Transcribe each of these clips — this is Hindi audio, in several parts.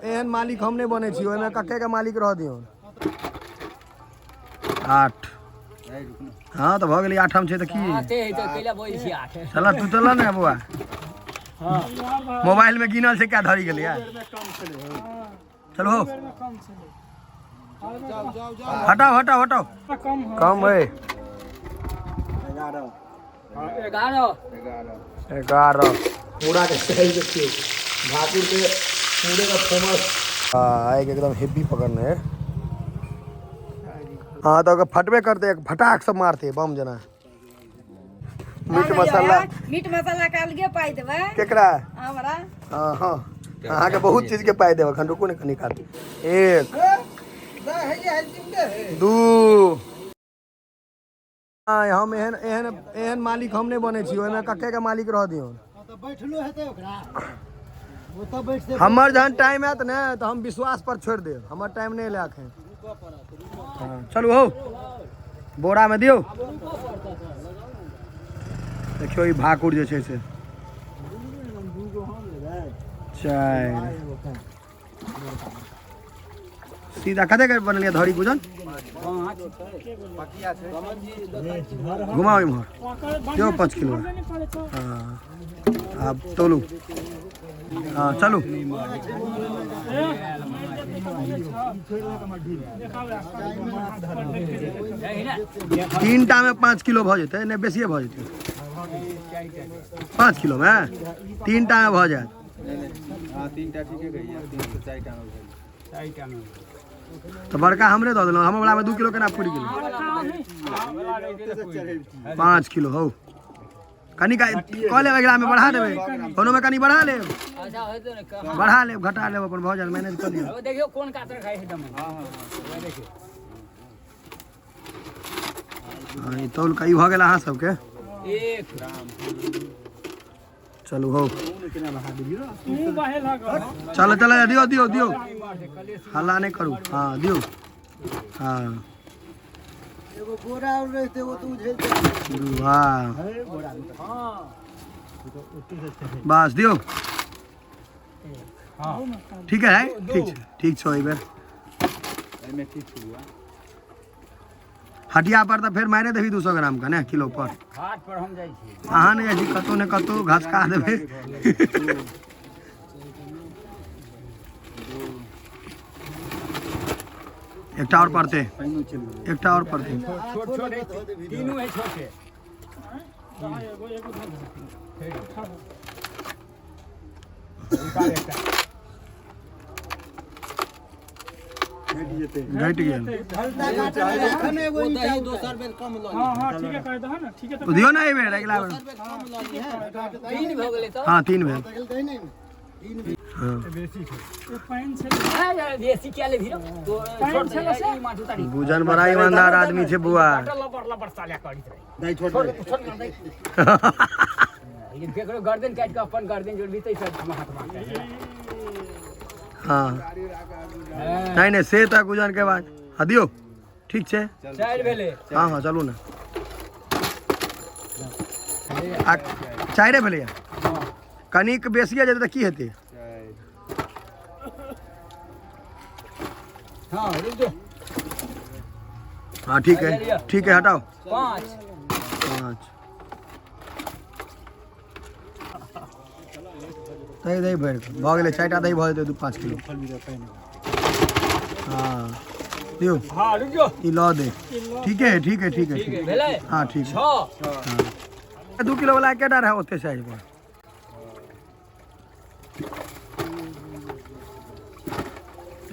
एहन मालिक हम नहीं बने छी ओमे कक्के के मालिक रह दियो 8 हाँ तो भ गेली 8 हम छे त की चला तू चला ना बुआ मोबाइल में गिनल से क्या धरी गेली यार चलो हो हटाओ हटाओ हटाओ कम है 11 पूरा के सही देखिए भाकुर के पूरे का फेमस एक एकदम हेवी पकड़ने है। हाँ तो अगर फटवे करते एक फटाक सब मारते बम जना मीट मसाला का अलगे पाई देबे केकरा हमरा हां हां अहाँ के बहुत चीज के पाई देबे खन रुको ने कनी काट 1 2 हम एहन मालिक हम नहीं बने छी ओमे कक्के के मालिक रह दियो तो बैठलो हेते ओकरा वो तो बैठ से हमर जहन टाइम है त ने तो हम विश्वास पर छोड़ दे हमर टाइम नहीं लाख है। हां चलो हो बोरा में दियो देखियो ई भाकुर जे छै से 4 सीधा कदे के बनलिया धरी गुजन घुमाओ इमहर क्यों 5 किलो हाँ अब तोलू हाँ चलू 3 टा में 5 किलो भ जेते ने बेसिए भ जेते 5 किलो में 3 टा में भ जाए हां 3 टा ठीके कहिया 3 से 4 टा में 4 टा में तो बड़का हमरे दे देलो हम वाला में 2 किलो केना पूरी गेल 5 किलो हो कनी का कॉले वगैरह में बढ़ा देबे कोनो में कनी बढ़ा ले अच्छा होते न बढ़ा ले घटा ले अपन भ जाए मैनेज कर लियो देखियो कोन कातर खाई है दम हां हां देखियो हां ई तौल कई भ गेल अहाँ सब के 1 ग्राम चलो हो चलो चलो दियो दियो दियो हल्ला नहीं करू हाँ दियो हाँ एगो बोरा और रहते वो तू झेल वाह बस दियो ठीक है ठीक छो एक बार हटिया पर तो फिर मैंने देवी 200 ग्राम का ना किलो पर हाट पर हम जाई छी अहाँ ने जी कतो ने कतो घास का देबे एकटा और पड़ते एकटा और पड़ते छोट छोट तीनों है छोटे घट गया हां ठीक है कह दो ना ठीक है तो दियो ना ए बेर अगला बेर 3 हो गेले तो हां 3 भेल 3 हां बेसी छै पाइन छै यार देसी क्या ले भीरो छोट छै ई माठू ताड़ी बुझन बड़ा ईमानदार आदमी छै बुआ लबर लबर साल्या करित रही दई छोड़ दई ये केकरो गर्दन काट के अपन गर्दन जोड़ बीते सब हाथ मार हाँ नहीं नहीं से तक गुजर के बाद हाँ दियो ठीक है 4 भेले हाँ हाँ चलू ना 4 भेले कनिक बेसिए जेते की हेते हाँ रुक दो हाँ ठीक है हटाओ 5 दही दही भर भ गेलै 4टा दही भ जेतै 5 किलो हाँ दियो हाँ रुक जो ई ल दे ठीक है भेलै हाँ ठीक है 6 2 किलो वाला केटा रहे ओते साइज पर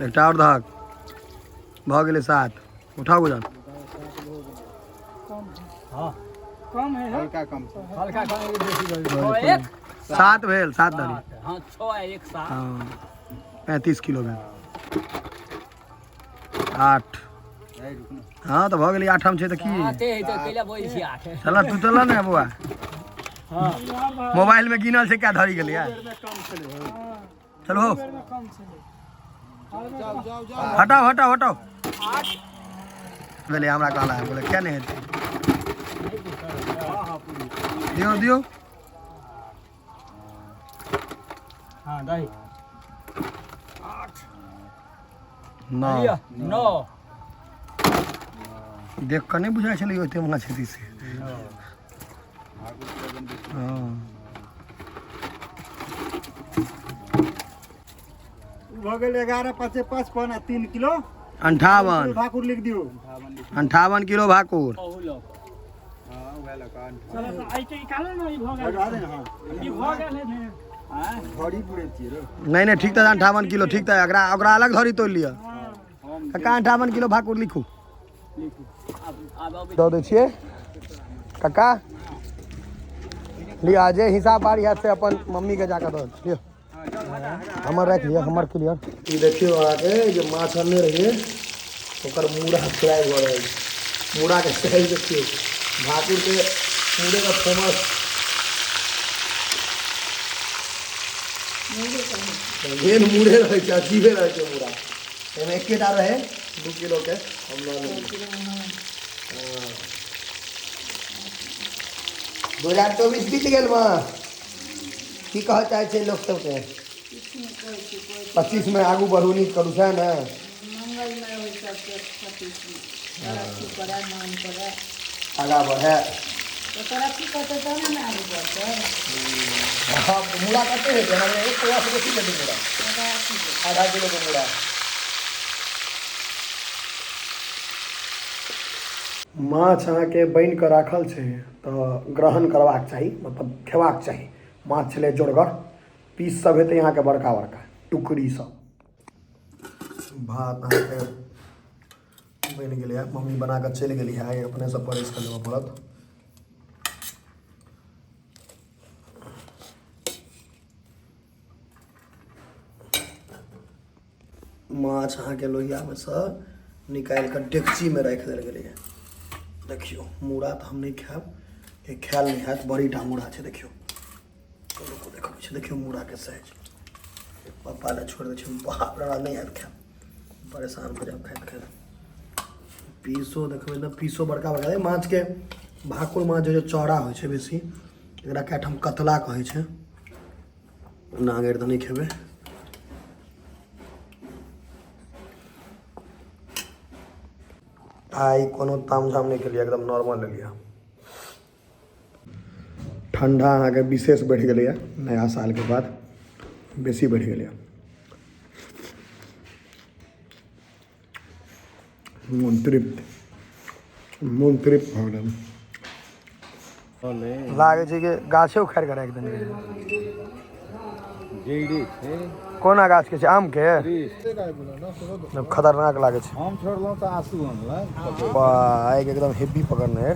एकटा और धाक भ गेलै 7 उठाओ गुजर हाँ कम है हल्का कम बेसी 7 भेल 7 दारी हाँ 6 1 7 हाँ 35 किलो में 8 हाँ तो भ गेली 8 हम छे त की चला तू चला ना बुआ हाँ मोबाइल में गिनल से क्या धरी गेली यार चलो हो हटाओ हटाओ हटाओ बोले हमरा कहला है बोले क्या नहीं है दियो दियो हाँ दही 8 9 9 देख कर नहीं बुझाई छलै ओते माछ हेतै से हां भ गेल 11 5 55 3 किलो 58 भाकुर लिख दियो 58 किलो भाकुर हां उहे लका चलो तो आई के निकालो ना ई भ गेल लगा दे हां ई भ गेल है ने हां घड़ी पुरे छी रे नहीं ठीक था 58 किलो ठीक था ओकरा अलग धरी तोड़ लिया काका 58 किलो भाकुर लिखू दो दे छिए काका लिया जे हिसाब बारी हाथ से अपन मम्मी के जाकर दो लियो हमर रख लिया हमर क्लियर ई देखियो आके जे माछ आने रहिए ओकर मूड़ा फ्राई हो रहल मूड़ा के साइज देखियो भाकुर के मूड़े का फेमस मेन मूड़े रहे छै अजीबे रहे छै मूड़ा एमे एकेटा रहे 2 किलो के हम लऽ 2024 बीत गेल मां की कह चाहे छै लोग सब के 25 में आगू बढ़ू नीक करू छै ने मंगलमय होय सबके 25 तरक्की करे मान करे आगा बढ़े तो तरक्की करते तो ना आगे बढ़ते हां मूड़ा कते है हमारे एक किलो से बेसी के मूड़ा आधा किलो के मूड़ा माछ अहाँके बनि कऽ राखल छै तऽ ग्रहण करबाक चाही मतलब खेबाक चाही माछ छलै जोरगर पीस सब हेतै अहाँके बड़का बड़का टुकड़ी सब भात अहाँके बनि गेलै है मम्मी बना कऽ चलि गेली है अपने सब परस कऽ लेबऽ पड़त माछ अहाँके लोहियामे सँ निकालि कऽ डेगचीमे राखि देल गेलै है देखियो मूड़ा तो हम नहीं खाब ख्याल नहीं है बड़ी टा मूड़ा है देखियो देखो देखियो मूड़ा के साइज पापा ने छोड़ दे बाप रे नहीं है खाब परेशान हो जाब खाइत खाइत पीसो देखो ना पीसो बड़का बड़का माछ के भाकुर माछ जो चौड़ा हो छै बेसी एकरा काठम कतला कहै छै नागेर तो नहीं खेबे आई कोनो तामझाम नहीं के लिए एकदम नॉर्मल लिया ठंडा अहाँके विशेष बढ़ गया नया साल के बाद बेसी बढ़ गया मन तृप्त हो गया लागे छै कि गाछे उखाड़ के राख देने कोना गाछ के छै आम के खतरनाक लागे छै हम छोड़लौ त आंसू आनला वाह एक एकदम हेवी पकड़ने है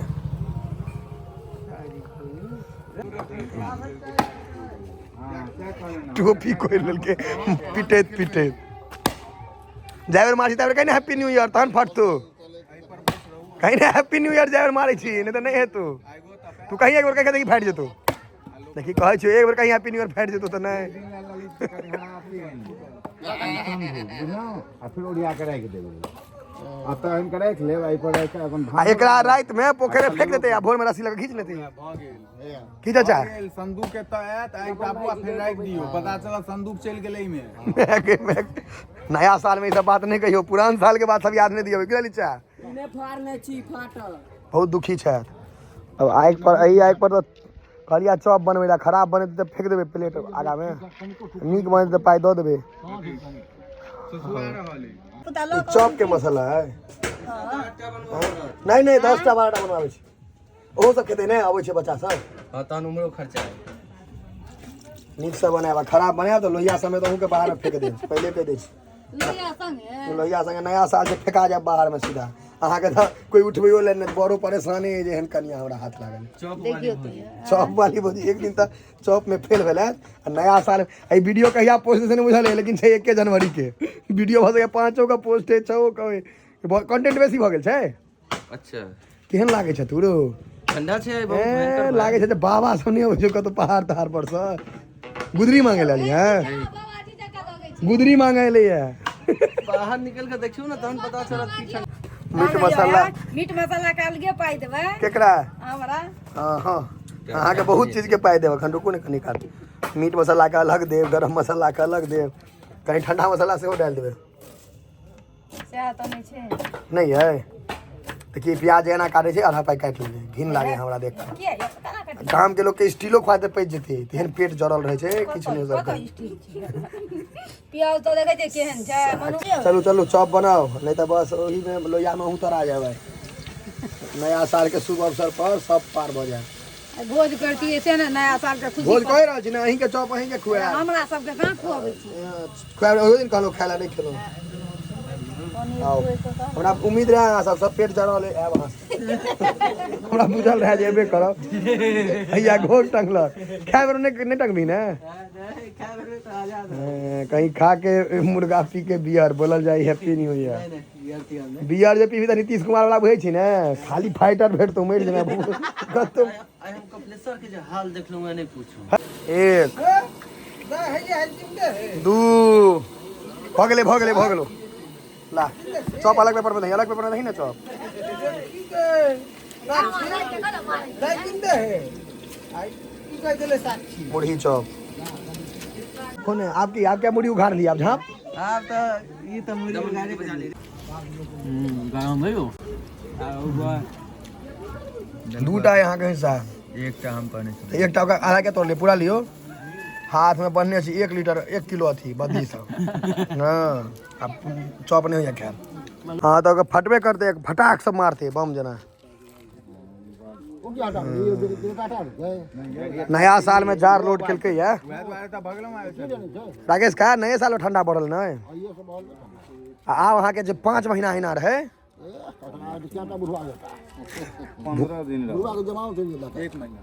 टोपी कोई ललके पिटेत जाइवर मारी ताइवर कहीं हैप्पी न्यू ईयर तहन फटतू कहीं ना हैप्पी न्यू ईयर जाइवर मारै छी नहीं तो नहीं हेतू तू कहीं एक बार कह देखी फाटि जेतू देखी कहै छी एक बार कहीं हैप्पी न्यू ईयर फाटि जेतू तो नहीं फिर ओरिया के राख देबै आ त हम के राख लेब आई पर राख अपन एकरा रात में पोखरे फेंक देते या भोर में रस्सी लगा खींच लेते भ गेल की चाचा संदूक के त आयत आई टापू फिर राख दियो पता चला संदूक चल गेलै में नया साल में ई सब बात नहीं कहियो पुरान साल के बाद सब याद नहीं दियो की लिचा ने फाड़ने छी फाटल बहुत दुखी छै अब आग पर तो कहलिया चॉप बनबे ला खराब बने तो फेंक देबे प्लेट आगा में नीक बने तो पाई दो देबे चॉप के मसाला है नहीं 10टा 12टा बनवाबे छी ओहो सब खेते नहीं आबै छै बच्चा सब हां तहन उमरो खर्चा नीक से बनाबा खराब बनाब तो लोहिया समय तो के बाहर में फेंक दे पहले कह दे छी लोहिया संगे नया साल से फेंका जाए बाहर में सीधा अहाँ के कोई उठबैयो ले नहीं बड़ो परेशानी है जेहन कनिया हमरा हाथ लागल चॉप वाली बोली एक दिन तक चॉप में फेल भेल नया साल आई वीडियो कहिया पोस्ट से नहीं बुझल है लेकिन छै 1 जनवरी के वीडियो भ सके 5 का पोस्ट है 6 का कंटेंट बेसी भ गेल छै अच्छा केहन लागे छै तू रो ठंडा छै बहुत भयंकर लागे छै बाबा सब नहीं होय छै कतो पहाड़ तहाड़ पर से गुदरी मांगे लाली है गुदरी मांगे ले है बाहर निकल के देखियो ना तहन पता चलत की मीट मसाला के अलगे पाई देबे केकरा हमरा हां अहाँ के बहुत चीज के पाई देबे खन रुकू ने कनी काल मीट मसाला के अलग देब गरम मसाला के अलग देब कहीं ठंडा मसाला से डाल देबे सएह तऽ नहि छै नहीं है तो कि प्याज एना काटे छै आधा पाई काट ले घिन लागे हमरा देख के किया ये केना काटै गाम के लोग के स्टीलो खुआते पैज जेते तेहन पेट जरल रहे छै किछ नहीं कतऽ सकते स्टील छै प्याज तऽ देखै छै केहन छै मनु चलो चलो चॉप बनाओ नहीं तो बस वही में लोहिया में उतर आ जाए नया साल के शुभ अवसर पर सब पार भ जाए भोज करती से ना नया साल के खुशी भोज कह रहल छी ना अहीं के चॉप अहीं के खुआ हमरा सबके कहाँ खुआबै छी खुआ ओहि दिन कहलो खाय ला नहीं खेलो आओ हमरा उम्मीद रहे अहाँ सब पेट जरल है आब अहाँ हमरा बुझल रहे जेबे करब हैया घोट टंगलक खाय बेर नहीं टंगली ना कहीं खा के मुर्गा पी के बियर बोलल जाए हैप्पी न्यू ईयर बियर जे पीबी त नीतीश कुमार वाला बुझै छी ने खाली फाइटर भेट तो मर जेना कतो आई हम कपलेश्वर के जो हाल देख लूंगा नहीं पूछूं एक दू भ गेलो ला चॉप अलग पेपर में नहीं अलग पेपर में नहीं ना चॉप मुढ़ी चॉप कौन है आपकी आप क्या मुढ़ी उघाड़ लिया आप झाप आप तो ये तो मुझे गाड़ी बजा ले गरम भयो दूटा यहाँ के हिस्सा एकटा हम कहने छी एक टा आधा के तोड़ ले पूरा लियो हाथ में बनने से 1 लीटर 1 किलो अथी बद्दी सब हाँ अब चॉप नहीं हो खैर हाँ तो फटबे करते फटाक सब मारते बम जना नया साल में जार लोड केलकै है राकेश का नए साल में ठंडा पड़ल न आ वहाँ के जो 5 महीना हिना रहे 15 दिन 1 महीना